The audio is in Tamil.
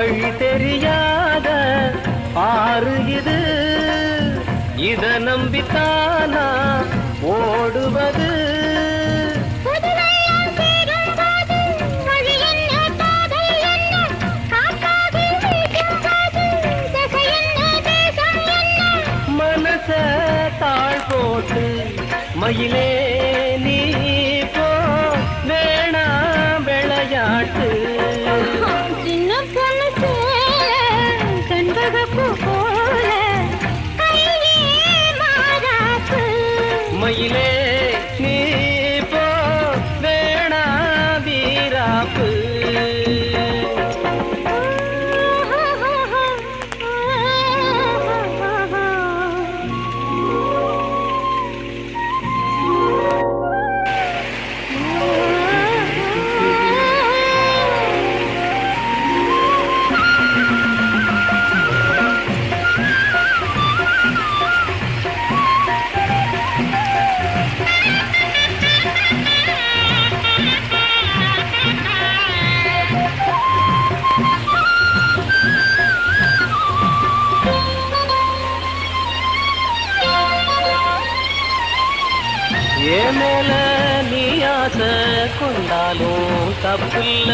வழி தெரியாத ஆறு இது, இத நம்பித்தானா ஓடுவது? மனச தாழ் போட்டு மயிலே நீ போ, வேணாம் விளையாட்டு. சின்ன பொண்ணு சேல கண்பகப்பு போல கையே மாறாப்பு. மயிலே நீ போ, வேணாம் வீராப்பு. ஏ மேல நீ ஆசை கொண்டாலும் தப்பில்ல,